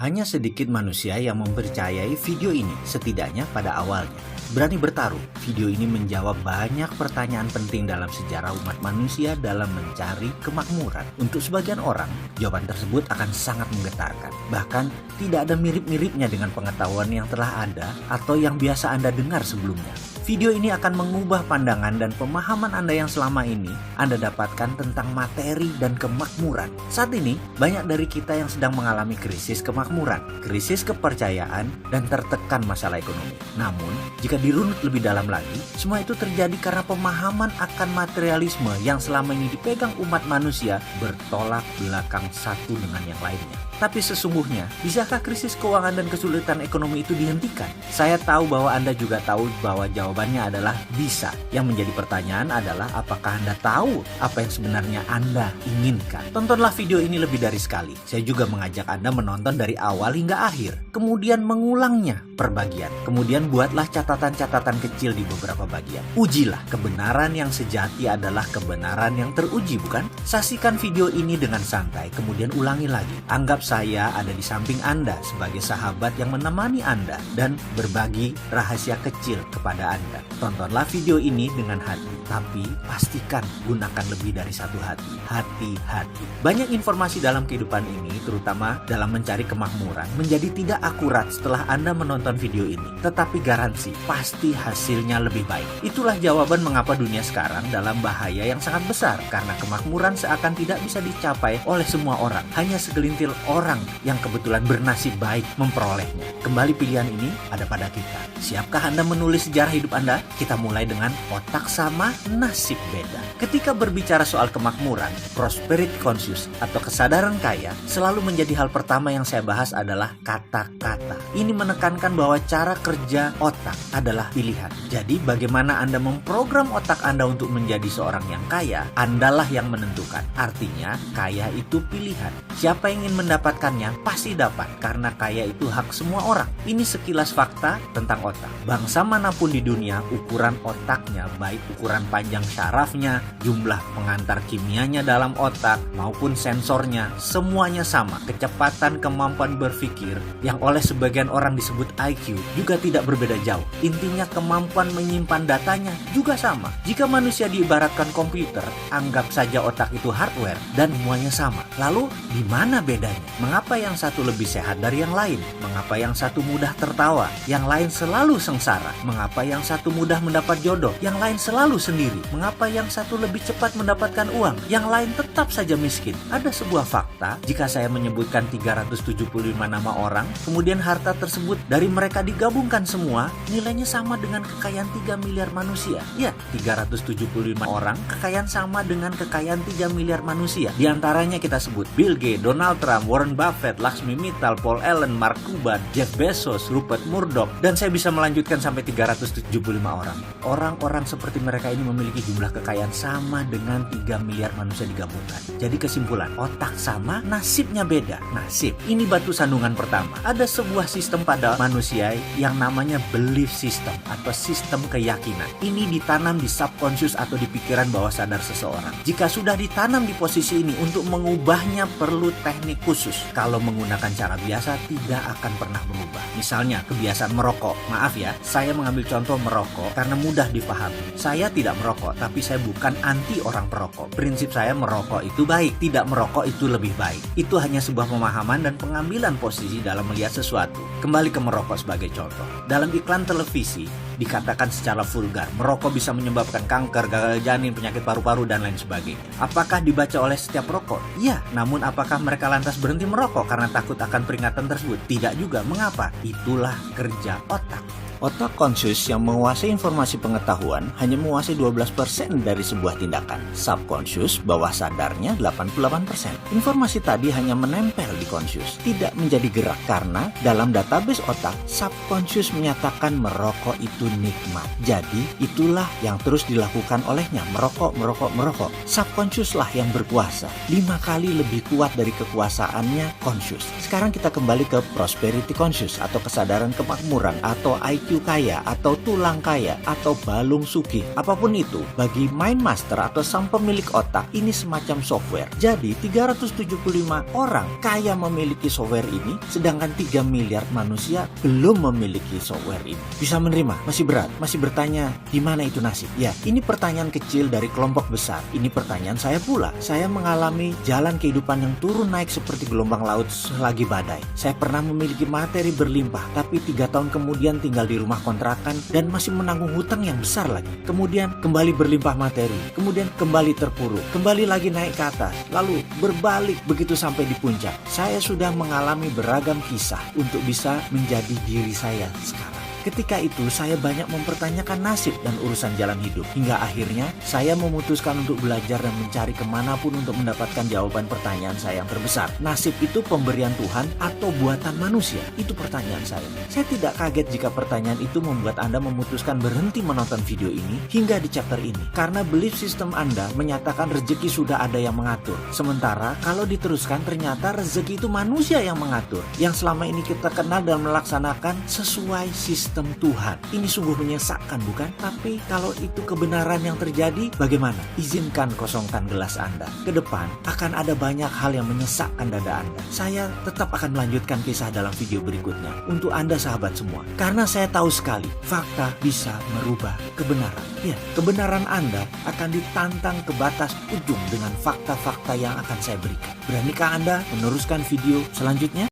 Hanya sedikit manusia yang mempercayai video ini, setidaknya pada awalnya. Berani bertaruh, video ini menjawab banyak pertanyaan penting dalam sejarah umat manusia dalam mencari kemakmuran. Untuk sebagian orang, jawaban tersebut akan sangat menggetarkan. Bahkan, tidak ada mirip-miripnya dengan pengetahuan yang telah ada atau yang biasa Anda dengar sebelumnya. Video ini akan mengubah pandangan dan pemahaman Anda yang selama ini Anda dapatkan tentang materi dan kemakmuran. Saat ini, banyak dari kita yang sedang mengalami krisis kemakmuran, krisis kepercayaan, dan tertekan masalah ekonomi. Namun, jika dirunut lebih dalam lagi, semua itu terjadi karena pemahaman akan materialisme yang selama ini dipegang umat manusia bertolak belakang satu dengan yang lainnya. Tapi sesungguhnya, bisakah krisis keuangan dan kesulitan ekonomi itu dihentikan? Saya tahu bahwa Anda juga tahu bahwa jawabannya adalah bisa. Yang menjadi pertanyaan adalah apakah Anda tahu apa yang sebenarnya Anda inginkan? Tontonlah video ini lebih dari sekali. Saya juga mengajak Anda menonton dari awal hingga akhir. Kemudian mengulangnya per bagian. Kemudian buatlah catatan-catatan kecil di beberapa bagian. Ujilah, kebenaran yang sejati adalah kebenaran yang teruji, bukan? Saksikan video ini dengan santai, kemudian ulangi lagi. Anggap saya ada di samping Anda sebagai sahabat yang menemani Anda dan berbagi rahasia kecil kepada Anda. Tontonlah video ini dengan hati, tapi pastikan gunakan lebih dari satu hati. Hati-hati. Banyak informasi dalam kehidupan ini, terutama dalam mencari kemakmuran, menjadi tidak akurat setelah Anda menonton video ini. Tetapi garansi, pasti hasilnya lebih baik. Itulah jawaban mengapa dunia sekarang dalam bahaya yang sangat besar, karena kemakmuran seakan tidak bisa dicapai oleh semua orang. Hanya segelintir orang yang kebetulan bernasib baik memperolehnya. Kembali pilihan ini ada pada kita. Siapkah Anda menulis sejarah hidup Anda? Kita mulai dengan otak sama, nasib beda. Ketika berbicara soal kemakmuran, prosperity conscious atau kesadaran kaya selalu menjadi hal pertama yang saya bahas adalah kata-kata. Ini menekankan bahwa cara kerja otak adalah pilihan. Jadi bagaimana Anda memprogram otak Anda untuk menjadi seorang yang kaya, Andalah yang menentukan. Artinya, kaya itu pilihan. Siapa yang ingin mendapatkannya pasti dapat, karena kaya itu hak semua orang. Ini sekilas fakta tentang otak. Bangsa manapun di dunia, ukuran otaknya, baik ukuran panjang syarafnya, jumlah pengantar kimianya dalam otak, maupun sensornya, semuanya sama. Kecepatan kemampuan berpikir, yang oleh sebagian orang disebut IQ, juga tidak berbeda jauh. Intinya kemampuan menyimpan datanya juga sama. Jika manusia diibaratkan komputer, anggap saja otak itu hardware, dan semuanya sama. Lalu, di mana bedanya? Mengapa yang satu lebih sehat dari yang lain? Mengapa yang satu mudah tertawa? Yang lain selalu sengsara? Mengapa yang satu mudah mendapat jodoh? Yang lain selalu sendiri? Mengapa yang satu lebih cepat mendapatkan uang? Yang lain tetap saja miskin? Ada sebuah fakta, jika saya menyebutkan 375 nama orang, kemudian harta tersebut dari mereka digabungkan semua, nilainya sama dengan kekayaan 3 miliar manusia. Ya, 375 orang, kekayaan sama dengan kekayaan 3 miliar manusia. Di antaranya kita sebut Bill Gates, Donald Trump, Warren Buffett, Lakshmi Mittal, Paul Allen, Mark Cuban, Jeff Bezos, Rupert Murdoch, dan saya bisa melanjutkan sampai 375 orang. Orang-orang seperti mereka ini memiliki jumlah kekayaan sama dengan 3 miliar manusia digabungkan. Jadi kesimpulan, otak sama, nasibnya beda. Nasib, ini batu sandungan pertama. Ada sebuah sistem pada manusia yang namanya belief system atau sistem keyakinan. Ini ditanam di subconscious atau di pikiran bawah sadar seseorang. Jika sudah ditanam di posisi ini, untuk mengubahnya perlu teknik khusus. Kalau menggunakan cara biasa tidak akan pernah berubah. Misalnya kebiasaan merokok. Maaf ya, saya mengambil contoh merokok karena mudah dipahami. Saya tidak merokok, tapi saya bukan anti orang perokok. Prinsip saya merokok itu baik, tidak merokok itu lebih baik. Itu hanya sebuah pemahaman dan pengambilan posisi dalam melihat sesuatu. Kembali ke merokok sebagai contoh. Dalam iklan televisi dikatakan secara vulgar, merokok bisa menyebabkan kanker, gagal janin, penyakit paru-paru, dan lain sebagainya. Apakah dibaca oleh setiap perokok? Iya, namun apakah mereka lantas berhenti merokok karena takut akan peringatan tersebut? Tidak juga. Mengapa? Itulah kerja otak. Otak conscious yang menguasai informasi pengetahuan hanya menguasai 12% dari sebuah tindakan. Subconscious, bawah sadarnya 88%. Informasi tadi hanya menempel di conscious, tidak menjadi gerak karena dalam database otak, subconscious menyatakan merokok itu nikmat. Jadi, itulah yang terus dilakukan olehnya, merokok. Subconscious lah yang berkuasa, 5 kali lebih kuat dari kekuasaannya conscious. Sekarang kita kembali ke prosperity conscious atau kesadaran kemakmuran atau IQ IQ kaya atau tulang kaya atau balung sugih, apapun itu, bagi Mind Master atau sang pemilik otak ini semacam software. Jadi 375 orang kaya memiliki software ini, sedangkan 3 miliar manusia belum memiliki software ini. Bisa menerima? Masih berat? Masih bertanya, gimana itu nasib? Ya, ini pertanyaan kecil dari kelompok besar. Ini pertanyaan saya pula. Saya mengalami jalan kehidupan yang turun naik seperti gelombang laut selagi badai. Saya pernah memiliki materi berlimpah, tapi 3 tahun kemudian tinggal di rumah kontrakan dan masih menanggung hutang yang besar lagi. Kemudian kembali berlimpah materi, kemudian kembali terpuruk, kembali lagi naik ke atas, lalu berbalik begitu sampai di puncak. Saya sudah mengalami beragam kisah untuk bisa menjadi diri saya sekarang. Ketika itu saya banyak mempertanyakan nasib dan urusan jalan hidup. Hingga akhirnya saya memutuskan untuk belajar dan mencari kemanapun untuk mendapatkan jawaban pertanyaan saya yang terbesar. Nasib itu pemberian Tuhan atau buatan manusia? Itu pertanyaan saya. Saya tidak kaget jika pertanyaan itu membuat Anda memutuskan berhenti menonton video ini hingga di chapter ini. Karena belief system Anda menyatakan rezeki sudah ada yang mengatur. Sementara kalau diteruskan ternyata rezeki itu manusia yang mengatur. Yang selama ini kita kenal dan melaksanakan sesuai sistem Tuhan. Ini sungguh menyesakkan, bukan? Tapi kalau itu kebenaran yang terjadi, bagaimana? Izinkan kosongkan gelas Anda. Ke depan akan ada banyak hal yang menyesakkan dada Anda. Saya tetap akan melanjutkan kisah dalam video berikutnya untuk Anda sahabat semua. Karena saya tahu sekali, fakta bisa merubah kebenaran. Ya, kebenaran Anda akan ditantang ke batas ujung dengan fakta-fakta yang akan saya berikan. Beranikah Anda meneruskan video selanjutnya?